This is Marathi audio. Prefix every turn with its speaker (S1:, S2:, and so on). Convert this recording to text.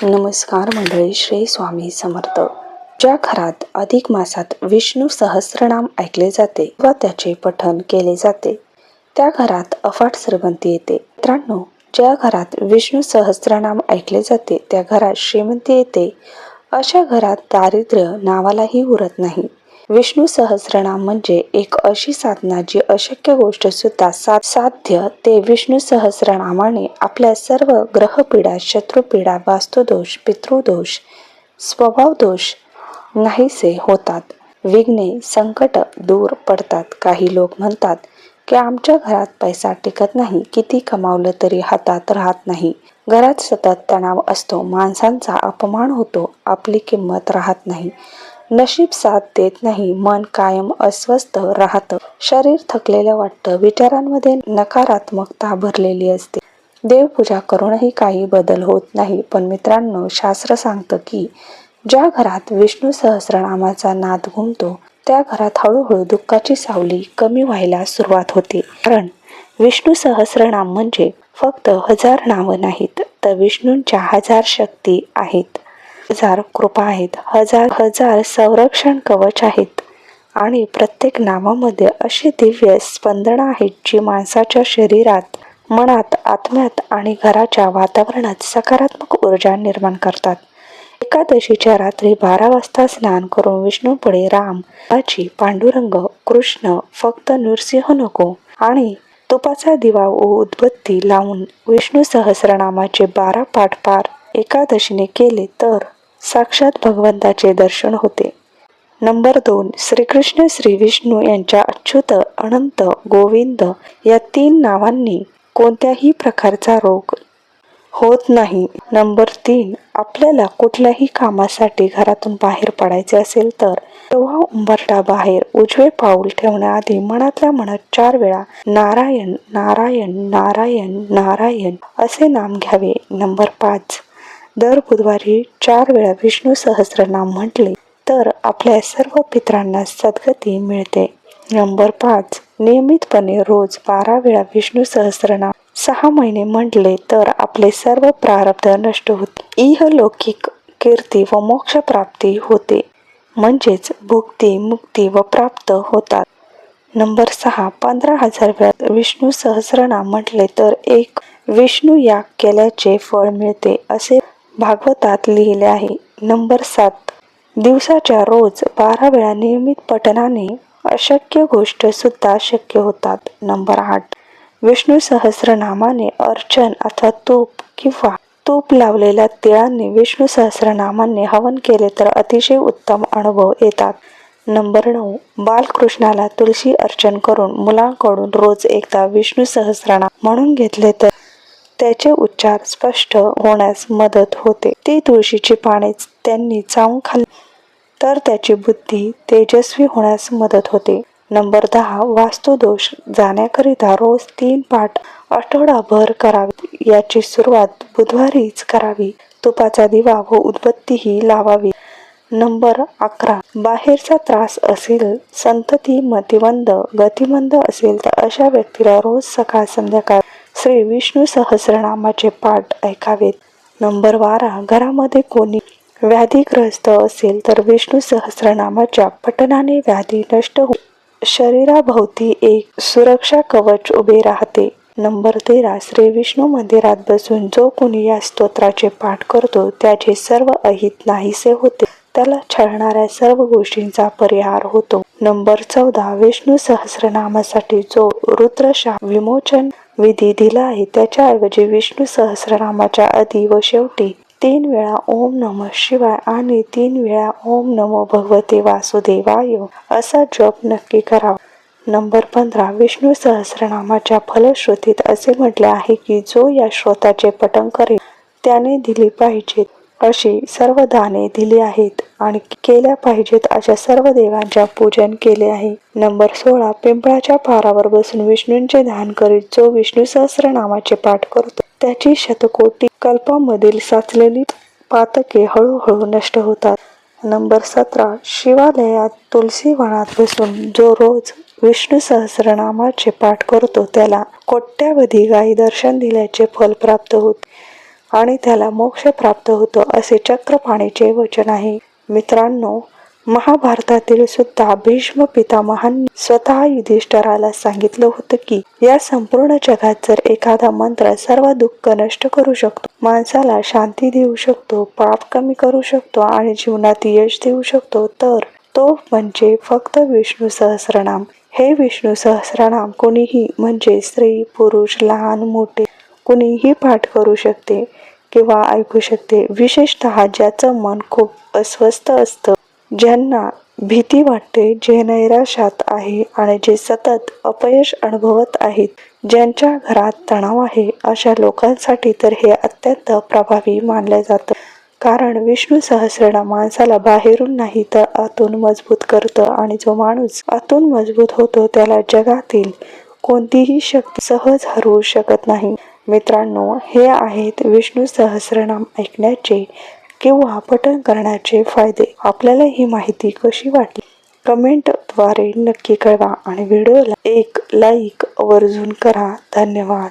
S1: नमस्कार मंडळी, श्री स्वामी समर्थ. ज्या घरात अधिक मासात विष्णू सहस्रनाम ऐकले जाते व त्याचे पठण केले जाते त्या घरात अफाट श्रीमंती येते. मित्रांनो, ज्या घरात विष्णू सहस्रनाम ऐकले जाते त्या घरात श्रीमंती येते. अशा घरात दारिद्र्य नावालाही उरत नाही. विष्णू सहस्रनाम म्हणजे एक अशी साधना जी अशक्य गोष्ट सुद्धा साध्य ते विष्णू सहस्रनामाने आपल्या सर्व ग्रहपीडा, शत्रुपीडा, वास्तुदोष, पितृदोष, स्वभावदोष नाहीसे होतात. विघ्ने, संकट दूर पडतात. काही लोक म्हणतात की आमच्या घरात पैसा टिकत नाही, किती कमावलं तरी हातात राहत नाही. घरात सतत तणाव असतो, माणसांचा अपमान होतो, आपली किंमत राहत नाही, नशीब साथ देत नाही, मन कायम अस्वस्थ राहतं, शरीर थकलेलं वाटतं, विचारांमध्ये नकारात्मकता भरलेली असते. देवपूजा करूनही काही बदल होत नाही. पण मित्रांनो, शास्त्र सांगतं की ज्या घरात विष्णू सहस्रनामाचा नाद घुमतो त्या घरात हळूहळू दुःखाची सावली कमी व्हायला सुरुवात होते. कारण विष्णू सहस्रनाम म्हणजे फक्त 1000 नावं नाहीत, तर विष्णूंच्या 1000 शक्ती आहेत, 1000 कृपा आहेत, हजार संरक्षण कवच आहेत आणि प्रत्येक नावामध्ये अशी दिव्य स्पंदनं आहेत जी माणसाच्या शरीरात, मनात, आत्म्यात आणि घराच्या वातावरणात सकारात्मक ऊर्जा निर्माण करतात. एकादशीच्या रात्री 12 वाजता स्नान करून विष्णूपुढे राम, शिवाजी, पांडुरंग, कृष्ण, फक्त नृसिंह नको आणि तुपाचा दिवा व उदबत्ती लावून विष्णू सहस्रनामाचे 12 पाठ पार एकादशीने केले तर साक्षात भगवंताचे दर्शन होते. नंबर 2. श्रीकृष्ण श्री विष्णू यांच्या अच्युत, अनंत, गोविंद या 3 नावांनी कोणत्याही प्रकारचा रोग होत नाही. नंबर 3. आपल्याला कुठल्याही कामासाठी घरातून बाहेर पडायचे असेल तर तेव्हा उंबरठा बाहेर उजवे पाऊल ठेवण्याआधी मनातल्या मनात 4 वेळा नारायण नारायण नारायण नारायण असे नाम घ्यावे. नंबर 5. दर बुधवारी 4 वेळा विष्णू सहस्रनाम म्हटले तर आपल्या सर्व पितरांना सद्गती मिळते. नंबर 5. नियमितपणे रोज 12 वेळा विष्णू सहस्रनाम 6 महिने म्हटले तर आपले सर्व प्रारब्ध नष्ट होते. इहलौकिक कीर्ती व मोक्ष प्राप्ती होते, म्हणजेच भुक्ती, मुक्ती व प्राप्त होतात. नंबर 6. 15,000 वेळा विष्णू सहस्रनाम म्हटले तर एक विष्णू याग केल्याचे फळ मिळते असे भागवतात लिहिले आहे. नंबर 7. दिवसाच्या रोज 12 वेळा नियमित पठणाने अशक्य गोष्ट सुद्धा शक्य होतात. नंबर 8. विष्णू सहस्रनामाने अर्चन अथवा तूप लावलेल्या तिळांनी विष्णू सहस्रनामाने हवन केले तर अतिशय उत्तम अनुभव येतात. नंबर 9. बालकृष्णाला तुळशी अर्चन करून मुलांकडून रोज एकदा विष्णू सहस्रनाम म्हणून घेतले तर त्याचे उच्चार स्पष्ट होण्यास मदत होते. ती तुळशीची पाने त्यांनी चावून खाल्ली तर त्याची बुद्धी तेजस्वी होण्यास मदत होते. नंबर 10. वास्तुदोष जाण्याकरिता रोज 3 पाठ आठवडाभर करावे. याची सुरुवात बुधवारीच करावी. तुपाचा दिवा व उदबत्तीही लावावी. नंबर 11. बाहेरचा त्रास असेल, संतती मतिमंद, गतिमंद असेल तर अशा व्यक्तीला रोज सकाळ संध्याकाळ श्री विष्णू सहस्रनामाचे पाठ ऐकावेत. नंबर 12. घरामध्ये कोणी व्याधीग्रस्त असेल तर विष्णू सहस्रनामाच्या पठणाने व्याधी नष्ट होऊन शरीराभोवती एक सुरक्षा कवच उभे राहते. नंबर 13. श्री विष्णू मंदिरात बसून जो कोणी या स्तोत्राचे पाठ करतो त्याचे सर्व अहित नाहीसे होते, त्याला छळणाऱ्या सर्व गोष्टींचा परिहार होतो. नंबर 14. विष्णू सहस्रनामासाठी जो रुद्रशाप विमोचन विधी दिला आहे त्याच्याऐवजी विष्णू सहस्रनामाच्या आधी व शेवटी 3 वेळा ओम नमः शिवाय आणि 3 वेळा ओम नमो भगवते वासुदेवाय असा जप नक्की करावा. नंबर 15. विष्णू सहस्रनामाच्या फलश्रुतीत असे म्हटले आहे की जो या श्लोकाचे पठण करेल त्याने दिली पाहिजेत अशी सर्व दाने दिली आहेत आणि केल्या पाहिजेत अशा सर्व देवांच्या पूजन केले आहे. नंबर 16. पिंपळाच्या पारावर बसून विष्णूंचे ध्यान करीत जो विष्णू सहस्रनामाचे पाठ करतो त्याची शतकोटी कल्पामधील साचलेली पातके हळूहळू नष्ट होतात. नंबर 17. शिवालयात तुलसी वनात बसून जो रोज विष्णू सहस्रनामाचे पाठ करतो त्याला कोट्यावधी गायी दर्शन दिल्याचे फल प्राप्त होते. आणि त्याला मोक्ष प्राप्त होतो असे चक्रपाणीचे वचन आहे. मित्रांनो, महाभारतातील सुद्धा भीष्म पितामहांनी स्वतः युधिष्ठिराला सांगितलं होतं की या संपूर्ण जगात जर एखादा मंत्र सर्व दुःख नष्ट करू शकतो, माणसाला शांती देऊ शकतो, पाप कमी करू शकतो आणि जीवनात यश देऊ शकतो, तर तो म्हणजे फक्त विष्णू सहस्रनाम. हे विष्णू सहस्रनाम कोणीही म्हणजे स्त्री पुरुष लहान मोठे कुणीही पाठ करू शकते किंवा ऐकू शकते. विशेषतः ज्याचं मन खूप अस्वस्थ असतं, ज्यांना भीती वाटते, जे नैराश्यात आहे आणि जे सतत अपयश अनुभवत आहेत, ज्यांच्या घरात तणाव आहे, अशा लोकांसाठी तर हे अत्यंत प्रभावी मानले जातं. कारण विष्णू सहस्रनाम माणसाला बाहेरून नाही तर आतून मजबूत करतं आणि जो माणूस आतून मजबूत होतो त्याला जगातील कोणतीही शक्ती सहज हरवू शकत नाही. मित्रांनो, हे आहेत विष्णू सहस्रनाम ऐकण्याचे किंवा पठण करण्याचे फायदे. आपल्याला ही माहिती कशी वाटली कमेंटद्वारे नक्की कळवा आणि व्हिडिओला एक लाईक आवर्जून करा. धन्यवाद.